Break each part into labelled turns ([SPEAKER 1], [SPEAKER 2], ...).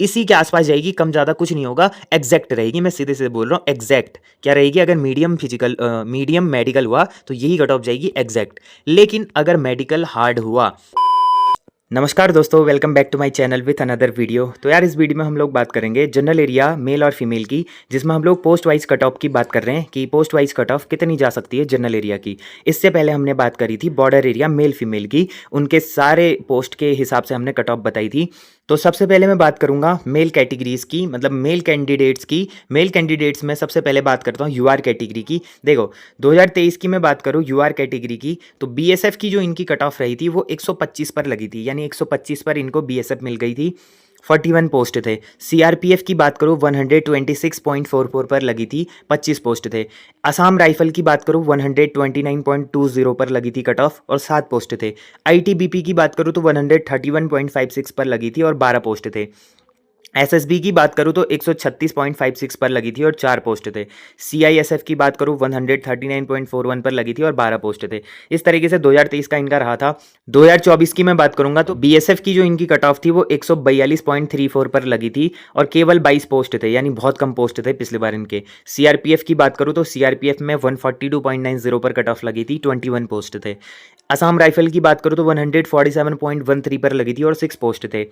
[SPEAKER 1] इसी के आसपास जाएगी, कम ज़्यादा कुछ नहीं होगा, एग्जैक्ट रहेगी। मैं सीधे सीधे बोल रहा हूँ, एग्जैक्ट क्या रहेगी। अगर मीडियम मेडिकल हुआ तो यही कट ऑफ जाएगी, एग्जैक्ट। लेकिन अगर मेडिकल हार्ड हुआ। नमस्कार दोस्तों, welcome back to my channel with another video. तो यार, इस वीडियो में हम लोग बात करेंगे जनरल एरिया मेल और फीमेल की, जिसमें हम लोग पोस्ट वाइज कट ऑफ की बात कर रहे हैं कि पोस्ट वाइज कट ऑफ कितनी जा सकती है जनरल एरिया की। इससे पहले हमने बात करी थी बॉर्डर एरिया मेल फीमेल की, उनके सारे पोस्ट के हिसाब से हमने कट ऑफ बताई थी। तो सबसे पहले मैं बात करूंगा मेल कैटेगरीज की, मतलब मेल कैंडिडेट्स की। मेल कैंडिडेट्स में सबसे पहले बात करता हूँ यूआर कैटेगरी की। देखो, 2023 की मैं बात करूँ यूआर कैटेगरी की, तो बीएसएफ की जो इनकी कट ऑफ रही थी वो 125 पर लगी थी, यानी 125 पर इनको बीएसएफ मिल गई थी। 41 पोस्ट थे। सीआरपीएफ की बात करूँ 126.44 पर लगी थी, 25 पोस्ट थे। असम राइफल की बात करूँ 129.20 पर लगी थी कट ऑफ और 7 पोस्ट थे। आईटीबीपी की बात करूँ तो 131.56 पर लगी थी और 12 पोस्ट थे। एसएसबी की बात करूँ तो 136.56 पर लगी थी और 4 पोस्ट थे। सीआईएसएफ की बात करूँ 139.41 पर लगी थी और 12 पोस्ट थे। इस तरीके से 2023 का इनका रहा था। 2024 की मैं बात करूंगा तो बीएसएफ की जो इनकी कट ऑफ थी वो 142.34 पर लगी थी और केवल 22 पोस्ट थे, यानी बहुत कम पोस्ट थे पिछले बार इनके। सीआरपीएफ की बात करूँ तो सीआरपीएफ में 142.90 पर कट ऑफ लगी थी, 21 पोस्ट थे। असम राइफल की बात करूँ तो 147.13 पर लगी थी और 6 पोस्ट थे।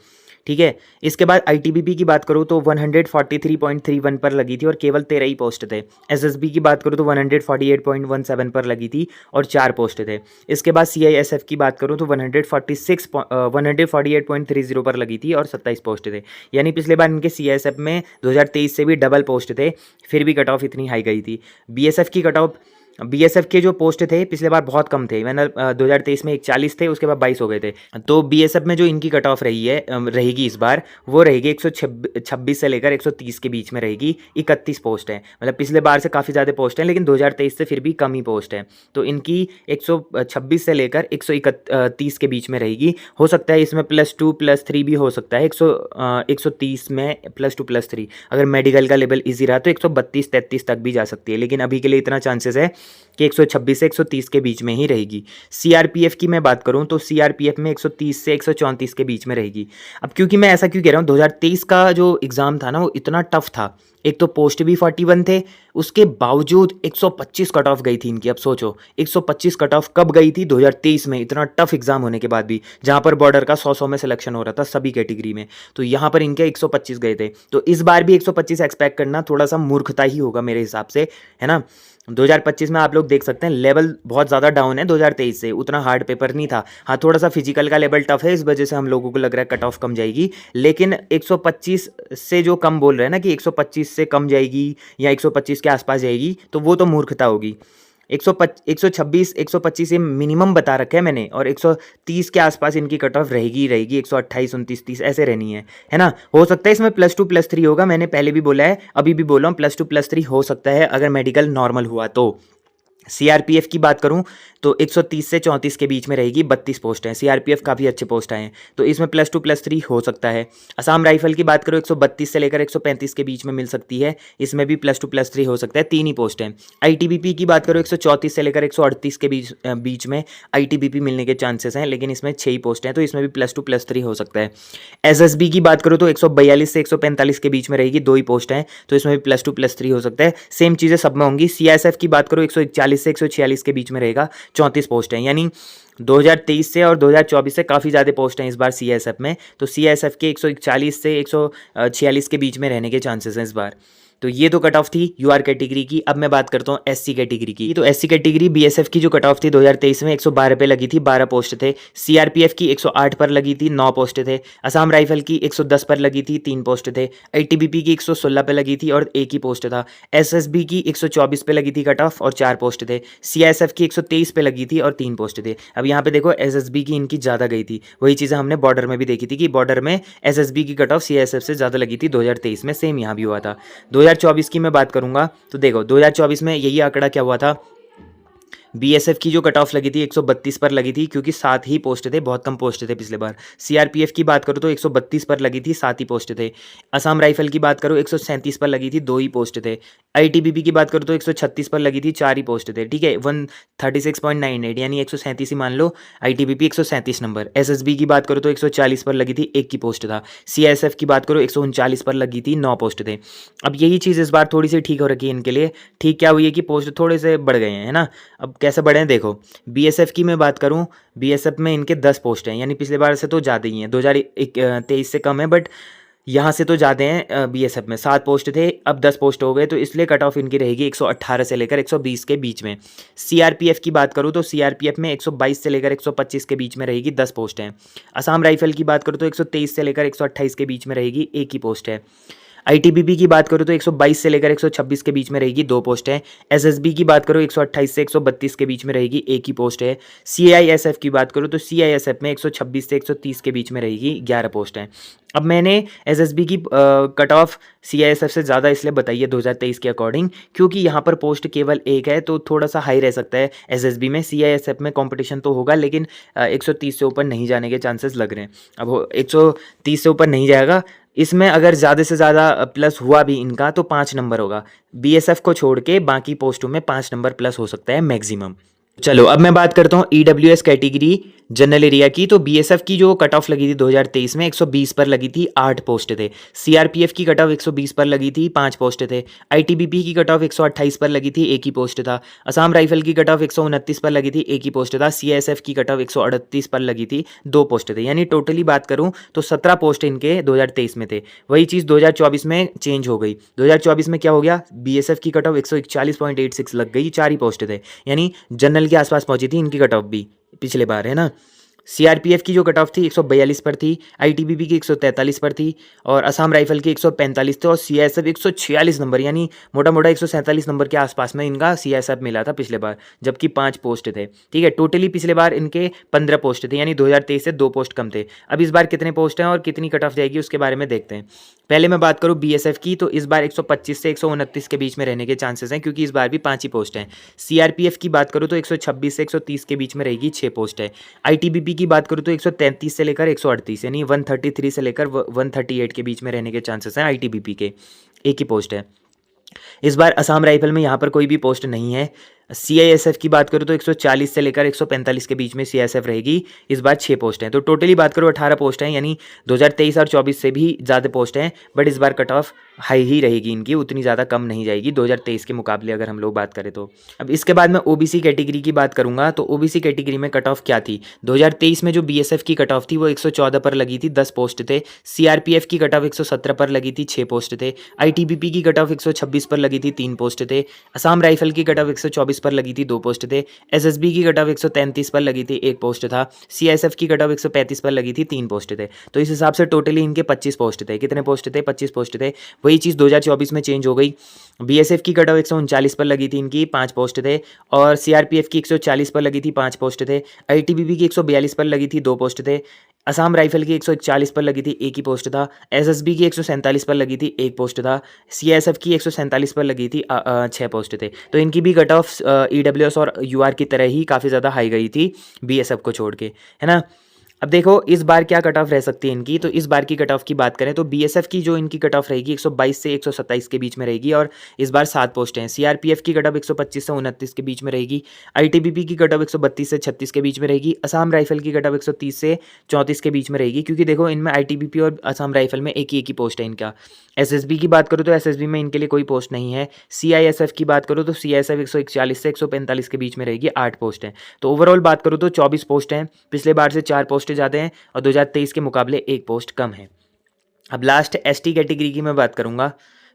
[SPEAKER 1] ठीक है। इसके बाद आईटीबीपी की बात करूँ तो 143.31 पर लगी थी और केवल 13 ही पोस्ट थे। एसएसबी की बात करूँ तो 148.17 पर लगी थी और 4 पोस्ट थे। इसके बाद सीआईएसएफ की बात करूँ तो 148.30 पर लगी थी और 27 पोस्ट थे। यानी पिछले बार इनके सीआईएसएफ में 2023 से भी डबल पोस्ट थे, फिर भी कट ऑफ इतनी हाई गई थी। बीएसएफ की कट ऑफ, बीएसएफ के जो पोस्ट थे पिछले बार बहुत कम थे, मैंने 2023 में 41 थे, उसके बाद 22 हो गए थे। तो बीएसएफ में जो इनकी कट ऑफ रही है रहेगी इस बार, वो रहेगी 126 से लेकर 130 के बीच में रहेगी। 31 पोस्ट है, मतलब पिछले बार से काफ़ी ज़्यादा पोस्ट हैं, लेकिन 2023 से फिर भी कम ही पोस्ट है। तो इनकी 126 से लेकर 131 के बीच में रहेगी। हो सकता है इसमें +2 +3 भी हो सकता है। 130 में +2 +3 अगर मेडिकल का लेवल ईजी रहा तो 132-33 तक भी जा सकती है, लेकिन अभी के लिए इतना चांसेस है कि 126 से 130 के बीच में ही रहेगी। सीआरपीएफ की मैं बात करूं तो सीआरपीएफ में 130 से 134 के बीच में रहेगी। अब क्योंकि मैं ऐसा क्यों कह रहा हूं, 2023 का जो एग्ज़ाम था ना वो इतना टफ था। एक तो पोस्ट भी 41 थे, उसके बावजूद 125 कट ऑफ गई थी इनकी। अब सोचो 125 कट ऑफ कब गई थी, 2023 में, इतना टफ एग्जाम होने के बाद भी, जहां पर बॉर्डर का 100 में सिलेक्शन हो रहा था सभी कैटेगरी में। तो यहां पर इनके 125 गए थे। तो इस बार भी 125 एक्सपेक्ट करना थोड़ा सा मूर्खता ही होगा मेरे हिसाब से, है ना। 2025 में आप लोग देख सकते हैं लेवल बहुत ज़्यादा डाउन है 2023 से, उतना हार्ड पेपर नहीं था। हाँ, थोड़ा सा फिजिकल का लेवल टफ है, इस वजह से हम लोगों को लग रहा है कट ऑफ कम जाएगी। लेकिन 125 से जो कम बोल रहे हैं ना कि 125 से कम जाएगी या 125 के आसपास जाएगी, तो वो तो मूर्खता होगी। 126 125 ये मिनिमम बता रखा है मैंने, और 130 के आसपास इनकी कट ऑफ रहेगी रहेगी 128 29 30 ऐसे रहनी है ना। हो सकता है इसमें +2 +3 होगा, मैंने पहले भी बोला है, अभी भी बोला हूँ, +2 +3 हो सकता है अगर मेडिकल नॉर्मल हुआ तो। सीआरपीएफ की बात करूं तो 130 से 34 के बीच में रहेगी, 32 पोस्ट हैं। सीआरपीएफ काफ़ी अच्छे पोस्ट आए हैं, तो इसमें +2 +3 हो सकता है। असम राइफल की बात करूं 132 से लेकर 135 के बीच में मिल सकती है, इसमें भी +2 +3 हो सकता है, 3 ही पोस्ट हैं। आईटीबीपी की बात करूं 134 से लेकर 138 के बीच में आईटीबीपी मिलने के चांसेस हैं, लेकिन इसमें 6 ही पोस्ट हैं, तो इसमें भी +2 +3 हो सकता है। एसएसबी की बात करूं तो 142 से 145 के बीच में रहेगी, 2 ही पोस्ट हैं, तो इसमें भी +2 +3 हो सकता है। सेम चीज़ें सब में होंगी। सीआईएसएफ की बात करूं 141 से 146 के बीच में रहेगा, 34 पोस्ट हैं, यानी 2023 से और 2024 से काफ़ी ज़्यादा पोस्ट हैं इस बार सीएसएफ में। तो सीएसएफ के 141 से 146 के बीच में रहने के चांसेस हैं इस बार। तो ये तो कट ऑफ थी यूआर कैटेगरी की। अब मैं बात करता हूँ एससी कैटेगरी की। तो एससी कैटेगरी बीएसएफ की जो कट ऑफ थी 2023 में 112 पे लगी थी, 12 पोस्ट थे। सीआरपीएफ की 108 पर लगी थी, 9 पोस्ट थे। असम राइफल की 110 पर लगी थी, 3 पोस्ट थे। आईटीबीपी की 116 पे लगी थी और 1 ही पोस्ट था। एसएसबी की 124 पे लगी थी कट ऑफ और 4 पोस्ट थे। सीआईएसएफ की 123 पे लगी थी और 3 पोस्ट थे। अब यहाँ पे देखो एसएसबी की इनकी ज़्यादा गई थी, वही चीज़ें हमने बॉर्डर में भी देखी थी कि बॉर्डर में एसएसबी की कट ऑफ सीआईएसएफ से ज़्यादा लगी थी 2023 में, सेम यहाँ भी हुआ था। 2024 की मैं बात करूंगा तो देखो 2024 में यही आंकड़ा क्या हुआ था, बीएसएफ की जो कट ऑफ लगी थी 132 पर लगी थी, क्योंकि 7 ही पोस्ट थे, बहुत कम पोस्ट थे पिछले बार। सीआरपीएफ की बात करूँ तो 132 पर लगी थी, 7 ही पोस्ट थे। असम राइफल की बात करूँ 137 पर लगी थी, 2 ही पोस्ट थे। आईटीबीपी की बात करूँ तो 136 पर लगी थी, 4 ही पोस्ट थे, ठीक है। 136.98 यानी 137 ही मान लो। ITBP 137 number. एसएसबी की बात करूँ तो 140 पर लगी थी, 1 की पोस्ट था। सीआईएसएफ की बात करूँ 139 पर लगी थी, 9 पोस्ट थे। अब यही चीज़ इस बार थोड़ी सी ठीक हो रखी है इनके लिए। ठीक क्या हुई है कि पोस्ट थोड़े से बढ़ गए हैं, है ना। अब कैसे बढ़े हैं देखो, बीएसएफ की मैं बात करूं, बीएसएफ में इनके 10 पोस्ट हैं, यानी पिछले बार से तो ज़्यादा ही हैं। 2023 से कम है, बट यहाँ से तो ज़्यादा हैं। बीएसएफ में 7 पोस्ट थे, अब 10 पोस्ट हो गए, तो इसलिए कट ऑफ इनकी रहेगी 118 से लेकर 120 के बीच में। सीआरपीएफ की बात करूँ तो सीआरपीएफ में 122 से लेकर 125 के बीच में रहेगी, 10 पोस्ट हैं। असम राइफल की बात करूँ तो 123 से लेकर 128 के बीच में रहेगी, 1 ही पोस्ट है। आईटीबीपी की बात करूँ तो 122 से लेकर 126 के बीच में रहेगी, 2 पोस्ट है। एसएसबी की बात करूँ 128 से 132 के बीच में रहेगी, 1 ही पोस्ट है। सीआईएसएफ की बात करूँ तो सीआईएसएफ में 126 से 130 के बीच में रहेगी, 11 पोस्ट है। अब मैंने एसएसबी की कट ऑफ सीआईएसएफ से ज़्यादा इसलिए बताई है 2023 के अकॉर्डिंग, क्योंकि यहाँ पर पोस्ट केवल 1 है, तो थोड़ा सा हाई रह सकता है एसएसबी में। सीआईएसएफ में कंपटीशन तो होगा, लेकिन 130 से ऊपर नहीं जाने के चांसेस लग रहे हैं। अब 130 से ऊपर नहीं जाएगा। इसमें अगर ज़्यादा से ज़्यादा प्लस हुआ भी इनका तो 5 नंबर होगा। बीएसएफ को छोड़ के बाकी पोस्टों में 5 नंबर प्लस हो सकता है मैक्सिमम। चलो अब मैं बात करता हूँ ईडब्ल्यूएस कैटेगरी जनरल एरिया की। तो बीएसएफ की जो कट ऑफ लगी थी 2023 में 120 पर लगी थी, 8 पोस्ट थे। सीआरपीएफ की कट ऑफ 120 पर लगी थी, 5 पोस्ट थे। आईटीबीपी की कट ऑफ 128 पर लगी थी, 1 ही पोस्ट था। असम राइफल की कट ऑफ 129 पर लगी थी, 1 ही पोस्ट था। सीएसएफ की कट ऑफ 138 पर लगी थी, 2 पोस्ट थे। यानी टोटली बात करूँ तो 17 पोस्ट इनके 2023 में थे। वही चीज़ 2024 में चेंज हो गई। 2024 में क्या हो गया, बीएसएफ की कट ऑफ 141.86 लग गई, 4 ही पोस्ट थे। यानी जनरल के आसपास पहुंची थी इनकी कट ऑफ भी पिछले बार, है ना। सीआरपीएफ की जो कट ऑफ थी 142 पर थी, आईटीबीपी की 143 पर थी, और असम राइफल की 145 थे, और सीआईएसएफ 146 नंबर, यानी मोटा मोटा 147 नंबर के आसपास में इनका सीआईएसएफ मिला था पिछले बार, जबकि 5 पोस्ट थे, ठीक है। टोटली पिछले बार इनके 15 पोस्ट थे, यानी 2023 से 2 पोस्ट कम थे। अब इस बार कितने पोस्ट हैं और कितनी कट ऑफ जाएगी उसके बारे में देखते हैं। पहले मैं बात करूं बीएसएफ की, तो इस बार 125 से 129 के बीच में रहने के चांसेस हैं, क्योंकि इस बार भी 5 ही पोस्ट हैं। सीआरपीएफ की बात करूं तो 126 से 130 के बीच में रहेगी, 6 पोस्ट है। आईटीबीपी की बात करूं तो 133 से लेकर 138, यानी 133 से लेकर 138 के बीच में रहने के चांसेस हैं आईटीबीपी के, 1 ही पोस्ट है। इस बार असम राइफल में यहाँ पर कोई भी पोस्ट नहीं है। सीआईएसएफ की बात करूँ तो 140 से लेकर 145 के बीच में सीआईएसएफ रहेगी, इस बार 6 पोस्ट हैं। तो टोटली बात करूँ 18 पोस्ट हैं, यानी 2023 और 24 से भी ज़्यादा पोस्ट हैं, बट इस बार कट ऑफ हाई ही रहेगी इनकी, उतनी ज़्यादा कम नहीं जाएगी 2023 के मुकाबले अगर हम लोग बात करें तो। अब इसके बाद मैं ओबीसी कैटेगरी की बात करूँगा, तो ओबीसी कैटेगरी में कट ऑफ क्या थी। 2023 में जो बीएसएफ की कट ऑफ थी वो 114 पर लगी थी, 10 पोस्ट थे। सीआरपीएफ की कट ऑफ 117 पर लगी थी, 6 पोस्ट थे। आईटीबीपी की कट ऑफ 126 पर लगी थी, 3 पोस्ट थे। असम राइफल की कट ऑफ 124 पर लगी थी, 2 पोस्ट थे। एसएसबी की कट ऑफ 133 पर लगी थी, 1 पोस्ट था। सीआईएसएफ की कट ऑफ 135 पर लगी थी, 3 पोस्ट थे। तो इस हिसाब से टोटली इनके 25 पोस्ट थे। कितने पोस्ट थे, 25 पोस्ट थे। वही चीज़ 2024 में चेंज हो गई। बीएसएफ की कट ऑफ 139 पर लगी थी इनकी, 5 पोस्ट थे, और सीआरपीएफ की 140 पर लगी थी, 5 पोस्ट थे। आईटीबीपी की 142 पर लगी थी, 2 पोस्ट थे। असम राइफल की 141 पर लगी थी, 1 ही पोस्ट था। एसएसबी की 147 पर लगी थी, 1 पोस्ट था। सीआईएसएफ की 147 पर लगी थी, 6 पोस्ट थे। तो इनकी भी कट ऑफ ईडब्ल्यूएस और यूआर की तरह ही काफ़ी ज़्यादा हाई गई थी बीएसएफ को छोड़ के, है ना। अब देखो इस बार क्या कट ऑफ रह सकती है इनकी, तो इस बार की कट ऑफ की बात करें तो बीएसएफ की जो इनकी कट ऑफ रहेगी 122 से 127 के बीच में रहेगी, और इस बार 7 पोस्ट हैं। सीआरपीएफ की कट ऑफ 125 से 29 के बीच में रहेगी। आईटीबीपी की कट ऑफ 132 से 36 के बीच में रहेगी। असम राइफल की कट ऑफ 130 से 34 के बीच में रहेगी, क्योंकि देखो इनमें आईटीबीपी और असम राइफल में एक ही पोस्ट है इनका। एसएसबी की बात करूँ तो एसएसबी में इनके लिए कोई पोस्ट नहीं है। सीआईएसएफ की बात करूँ तो सीआईएसएफ 141 से 145 के बीच में रहेगी, 8 पोस्ट हैं। तो ओवरऑल बात करूँ तो 24 पोस्ट हैं, पिछले बार से 4 पोस्ट ज़्यादा हैं, और 2023 के मुकाबले 1 पोस्ट कम है। अब लास्ट एसटी कैटेगरी की मैं बात करूँगा,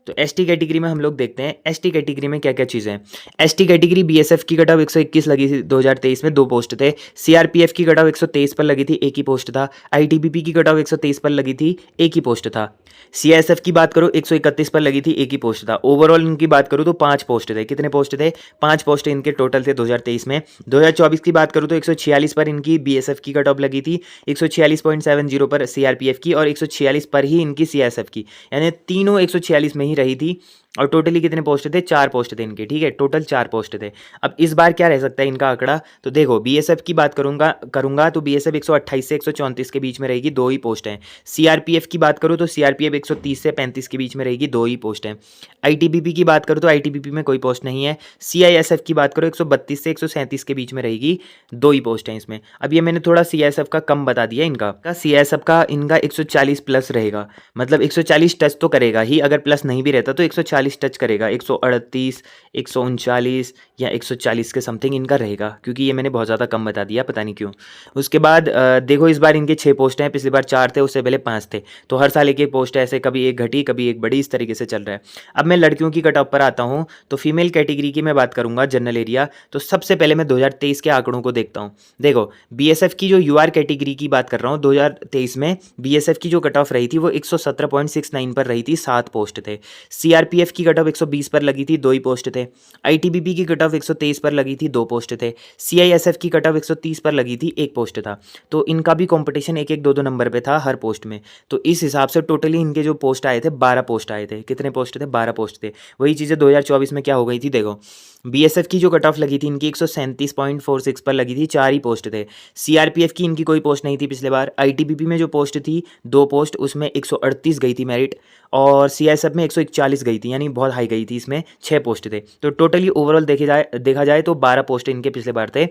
[SPEAKER 1] तो एसटी कैटेगरी में हम लोग देखते हैं एसटी कैटेगरी में क्या क्या चीज़ें हैं। एसटी कैटेगरी बीएसएफ की कट ऑफ 121 लगी थी 2023 में, 2 पोस्ट थे। सीआरपीएफ की कट ऑफ 123 पर लगी थी, 1 ही पोस्ट था। आईटीबीपी की कट ऑफ 123 पर लगी थी, 1 ही पोस्ट था। सीआईएसएफ की बात करूँ 131 पर लगी थी, 1 ही पोस्ट था। ओवरऑल इनकी बात करूँ तो 5 पोस्ट थे। कितने पोस्ट थे, 5 पोस्ट इनके टोटल थे 2023 में। 2024 की बात करूँ तो 146 पर इनकी बीएसएफ की कट ऑफ लगी थी, 146.70 पर सीआरपीएफ की, और 146 पर ही इनकी सीआईएसएफ की, यानी तीनों 146 में ही रही थी। और टोटली कितने पोस्ट थे, 4 पोस्ट थे इनके, ठीक है, टोटल 4 पोस्ट थे। अब इस बार क्या रह सकता है इनका आंकड़ा, तो देखो बीएसएफ की बात करूंगा तो बीएसएफ 128 से 134 के बीच में रहेगी, 2 ही पोस्ट हैं। सीआरपीएफ की बात करूँ तो सीआरपीएफ 130 से 35 के बीच में रहेगी, 2 ही पोस्ट हैं। आईटीबीपी की बात करूँ तो आईटीबीपी में कोई पोस्ट नहीं है। सीआईएसएफ की बात करो 132 से 137 के बीच में रहेगी, 2 ही पोस्ट हैं इसमें। अब ये मैंने थोड़ा सीआईएसएफ का कम बता दिया, इनका सीआईएसएफ का इनका 140 प्लस रहेगा, मतलब 140 टच तो करेगा ही, अगर प्लस नहीं भी रहता तो 140 टच करेगा, 138, 139 या 140 के समथिंग इनका रहेगा, क्योंकि ये मैंने बहुत ज़्यादा कम बता दिया, पता नहीं क्यों। उसके बाद देखो इस बार इनके 6 पोस्ट हैं, पिछली बार 4 थे, उससे पहले 5 थे, तो हर साल एक एक पोस्ट है, ऐसे कभी एक घटी कभी एक बड़ी, इस तरीके से चल रहा है। अब मैं लड़कियों की कट ऑफ पर आता हूँ, तो फीमेल कैटेगरी की मैं बात करूंगा, जनरल एरिया। तो सबसे पहले मैं 2023 के आंकड़ों को देखता हूँ। देखो बीएसएफ की जो यूआर कैटेगरी की बात कर रहा हूँ, 2023 में बीएसएफ की जो कट ऑफ रही थी वो 117.69 पर रही थी, 7 पोस्ट थे। सीआरपीएफ की कट ऑफ 120 पर लगी थी, 2 ही पोस्ट थे। आईटीबीपी की कट ऑफ 123 पर लगी थी, 2 पोस्ट थे। सीआईएसएफ की कट ऑफ 130 पर लगी थी, 1 पोस्ट था। तो इनका भी कंपटीशन 1-1, 2-2 नंबर पे था हर पोस्ट में। तो इस हिसाब से टोटली इनके जो पोस्ट आए थे 12 पोस्ट आए थे। कितने पोस्ट थे, 12 पोस्ट थे। वही चीज़ें 2024 में क्या हो गई थी, देखो बीएसएफ की जो कट ऑफ लगी थी इनकी 137.46 पर लगी थी, 4 ही पोस्ट थे। सीआरपीएफ की इनकी कोई पोस्ट नहीं थी पिछले बार। आईटीबीपी में जो पोस्ट थी 2 पोस्ट, उसमें 138 गई थी मेरिट, और सीआईएसएफ में 141 गई थी, यानी बहुत हाई गई थी, इसमें 6 पोस्ट थे। तो टोटली ओवरऑल देखा जाए तो 12 पोस्ट इनके पिछले बार थे,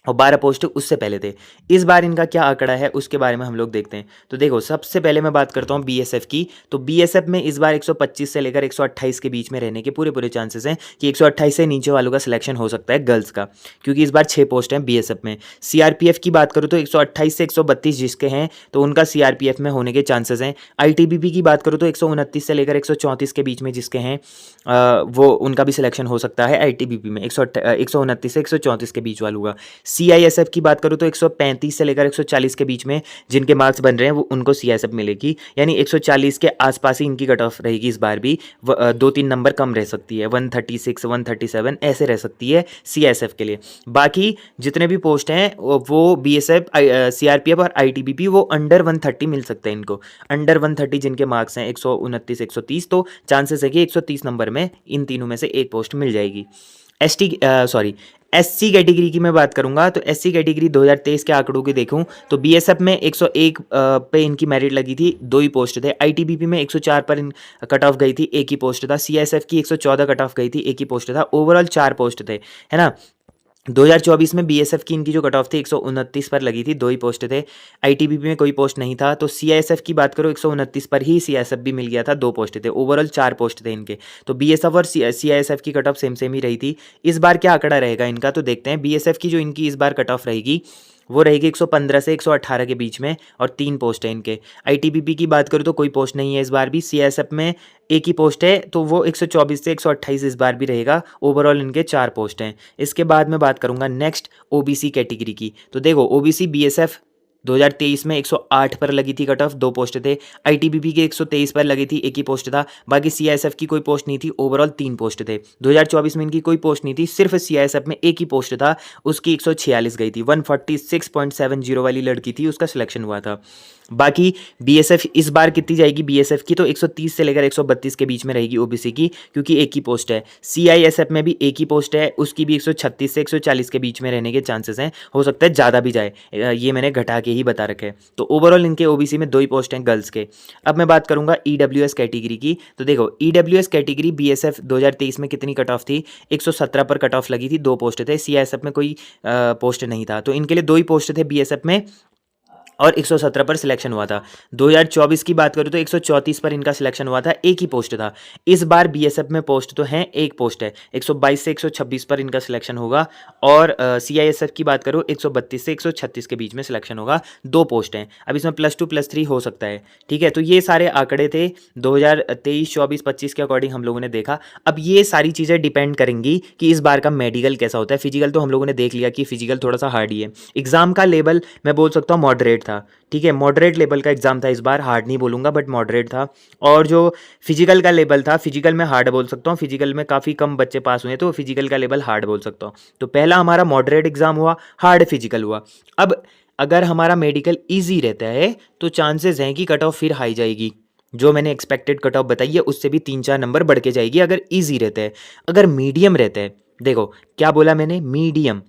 [SPEAKER 1] और 12 पोस्ट उससे पहले थे। इस बार इनका क्या आंकड़ा है उसके बारे में हम लोग देखते हैं। तो देखो सबसे पहले मैं बात करता हूँ बीएसएफ की। तो बीएसएफ में इस बार 125 से लेकर 128 के बीच में रहने के पूरे चांसेस हैं कि 128 से नीचे वालों का सिलेक्शन हो सकता है गर्ल्स का, क्योंकि इस बार 6 पोस्ट हैं बीएसएफ में। सीआरपीएफ की बात करूँ तो 128 से 132 जिसके हैं तो उनका सीआरपीएफ में होने के चांसेस हैं। आईटीबीपी की बात करूँ तो 129 से लेकर 134 के बीच में जिसके हैं वो उनका भी सिलेक्शन हो सकता है आईटीबीपी में, 129 से 134 के बीच वालों का। सीआईएसएफ की बात करूँ तो 135 से लेकर 140 के बीच में जिनके मार्क्स बन रहे हैं वो उनको सीआईएसएफ मिलेगी, यानी 140 के आसपास ही इनकी कट ऑफ रहेगी इस बार भी। 2-3 नंबर कम रह सकती है, 136, 137 ऐसे रह सकती है सीआईएसएफ के लिए। बाकी जितने भी पोस्ट हैं वो बीएसएफ, सीआरपीएफ और आईटीबीपी वो अंडर 130 मिल सकते हैं इनको। अंडर 130 जिनके मार्क्स हैं 129, 130, तो चांसेस है कि 130 नंबर में इन तीनों में से एक पोस्ट मिल जाएगी। एससी कैटेगरी की मैं बात करूंगा तो एससी कैटेगरी 2023 के आंकड़ों की देखूं तो बीएसएफ में 101 पे इनकी मेरिट लगी थी, 2 ही पोस्ट थे। आईटीबीपी में 104 पर कट ऑफ गई थी, 1 ही पोस्ट था। सीएसएफ की 114 कट ऑफ गई थी, 1 ही पोस्ट था। ओवरऑल 4 पोस्ट थे, है ना। 2024 में बीएसएफ की इनकी जो कट ऑफ थी 129 पर लगी थी, 2 ही पोस्ट थे। आईटीबीपी में कोई पोस्ट नहीं था। तो सीआईएसएफ की बात करो 129 पर ही सीआईएसएफ भी मिल गया था, 2 पोस्ट थे। ओवरऑल 4 पोस्ट थे इनके। तो बीएसएफ और सीआईएसएफ की कट ऑफ सेम ही रही थी। इस बार क्या आंकड़ा रहेगा इनका, तो देखते हैं। बीएसएफ की जो इनकी इस बार कट ऑफ रहेगी वो रहेगी 115 से 118 के बीच में, और 3 पोस्ट है इनके। आईटीबीपी की बात करूँ तो कोई पोस्ट नहीं है इस बार भी। सीएसएफ में 1 ही पोस्ट है, तो वो 124 से 128 इस बार भी रहेगा। ओवरऑल इनके 4 पोस्ट हैं। इसके बाद मैं बात करूँगा नेक्स्ट ओबीसी कैटेगरी की। तो देखो ओबीसी बीएसएफ 2023 में 108 पर लगी थी कट ऑफ, 2 पोस्ट थे। आईटीबीपी के 123 पर लगी थी, 1 ही पोस्ट था। बाकी सीआईएसएफ की कोई पोस्ट नहीं थी, ओवरऑल 3 पोस्ट थे। 2024 में इनकी कोई पोस्ट नहीं थी, सिर्फ सीआईएसएफ में 1 ही पोस्ट था, उसकी 146 गई थी। 146.70 वाली लड़की थी, उसका सिलेक्शन हुआ था। बाकी बीएसएफ इस बार कितनी जाएगी बीएसएफ की, तो 130 से लेकर 132 के बीच में रहेगी ओबीसी की, क्योंकि 1 ही पोस्ट है। सीआईएसएफ में भी 1 ही पोस्ट है, उसकी भी 136 से 140 के बीच में रहने के चांसेस हैं, हो सकता है ज़्यादा भी जाए, ये मैंने घटा के ही बता रखे हैं। तो ओवरऑल इनके ओबीसी में 2 ही पोस्ट हैं गर्ल्स के। अब मैं बात करूंगा ईडब्ल्यूएस कैटेगरी की। तो देखो ईडब्ल्यूएस कैटेगरी बीएसएफ 2023 में कितनी कट ऑफ थी, 117 पर कट ऑफ लगी थी, 2 पोस्ट थे। सीआईएसएफ में कोई पोस्ट नहीं था, तो इनके लिए 2 ही पोस्ट थे बीएसएफ में, और 117 पर सिलेक्शन हुआ था। 2024 की बात करूँ तो 134 पर इनका सिलेक्शन हुआ था, 1 ही पोस्ट था। इस बार बीएसएफ में पोस्ट तो हैं, 1 पोस्ट है। 122 से 126 पर इनका सिलेक्शन होगा, और सीआईएसएफ की बात करूँ 132 से 136 के बीच में सिलेक्शन होगा, 2 पोस्ट हैं। अब इसमें +2 +3 हो सकता है, ठीक है। तो ये सारे आंकड़े थे 2023, 24, 25 के अकॉर्डिंग हम लोगों ने देखा। अब ये सारी चीज़ें डिपेंड करेंगी कि इस बार का मेडिकल कैसा होता है। फिजिकल तो हम लोगों ने देख लिया कि फिजिकल थोड़ा सा हार्ड ही है। एग्जाम का लेवल मैं बोल सकता हूँ मॉडरेट था, ठीक है। मॉडरेट लेवल का एग्जाम था इस बार, हार्ड नहीं बोलूँगा बट मॉडरेट था। और जो फिजिकल का लेवल था, फिजिकल में हार्ड बोल सकता हूँ, फिजिकल में काफ़ी कम बच्चे पास हुए, तो फिजिकल का लेवल हार्ड बोल सकता हूँ। तो पहला हमारा मॉडरेट एग्जाम हुआ, हार्ड फिजिकल हुआ। अब अगर हमारा मेडिकल ईजी रहता है तो चांसेस हैं कि कट ऑफ फिर हाई जाएगी, जो मैंने एक्सपेक्टेड कट ऑफ बताई है उससे भी 3-4 नंबर बढ़ के जाएगी अगर ईजी रहता है। अगर मीडियम रहता है, देखो क्या बोला मैंने, मीडियम,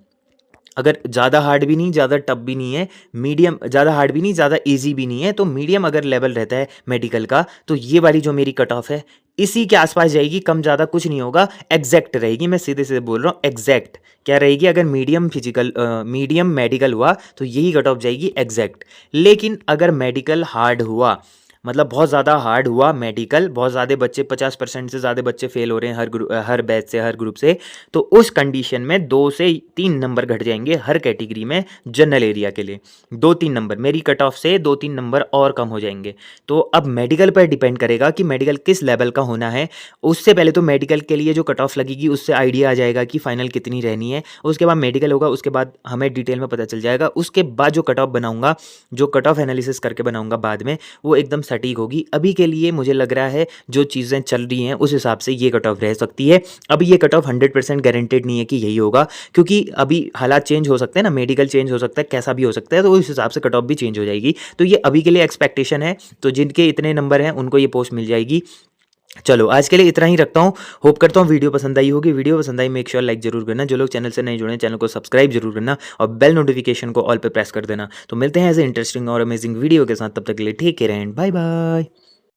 [SPEAKER 1] अगर ज़्यादा हार्ड भी नहीं, ज़्यादा टफ भी नहीं है, मीडियम, ज़्यादा हार्ड भी नहीं, ज़्यादा ईजी भी नहीं है, तो मीडियम अगर लेवल रहता है मेडिकल का, तो ये वाली जो मेरी कट ऑफ है इसी के आसपास जाएगी, कम ज़्यादा कुछ नहीं होगा, एग्जैक्ट रहेगी। मैं सीधे सीधे बोल रहा हूँ, एग्जैक्ट क्या रहेगी, अगर मीडियम फिजिकल मीडियम मेडिकल हुआ तो यही कट ऑफ जाएगी एग्जैक्ट। लेकिन अगर मेडिकल हार्ड हुआ, मतलब बहुत ज़्यादा हार्ड हुआ मेडिकल, बहुत ज़्यादा बच्चे, 50% से ज़्यादा बच्चे फेल हो रहे हैं हर बैच से, हर ग्रुप से, तो उस कंडीशन में 2 से 3 नंबर घट जाएंगे हर कैटेगरी में जनरल एरिया के लिए। 2-3 नंबर मेरी कट ऑफ से 2-3 नंबर और कम हो जाएंगे। तो अब मेडिकल पर डिपेंड करेगा कि मेडिकल किस लेवल का होना है। उससे पहले तो मेडिकल के लिए जो कट ऑफ लगेगी उससे आइडिया आ जाएगा कि फाइनल कितनी रहनी है। उसके बाद मेडिकल होगा, उसके बाद हमें डिटेल में पता चल जाएगा। उसके बाद जो कट ऑफ बनाऊंगा, जो कट ऑफ एनालिसिस करके बनाऊंगा बाद में, वो एकदम सटीक होगी। अभी के लिए मुझे लग रहा है जो चीज़ें चल रही हैं उस हिसाब से ये कट ऑफ रह सकती है। अभी ये कट ऑफ 100% गारंटेड नहीं है कि यही होगा, क्योंकि अभी हालात चेंज हो सकते हैं ना, मेडिकल चेंज हो सकता है, कैसा भी हो सकता है, तो उस हिसाब से कट ऑफ भी चेंज हो जाएगी। तो ये अभी के लिए एक्सपेक्टेशन है, तो जिनके इतने नंबर हैं उनको ये पोस्ट मिल जाएगी। चलो आज के लिए इतना ही रखता हूँ। होप करता हूँ वीडियो पसंद आई होगी। वीडियो पसंद आई मेक श्योर लाइक जरूर करना। जो लोग चैनल से नहीं जुड़े चैनल को सब्सक्राइब जरूर करना और बेल नोटिफिकेशन को ऑल पे प्रेस कर देना। तो मिलते हैं ऐसे इंटरेस्टिंग और अमेजिंग वीडियो के साथ, तब तक के लिए take care and bye bye.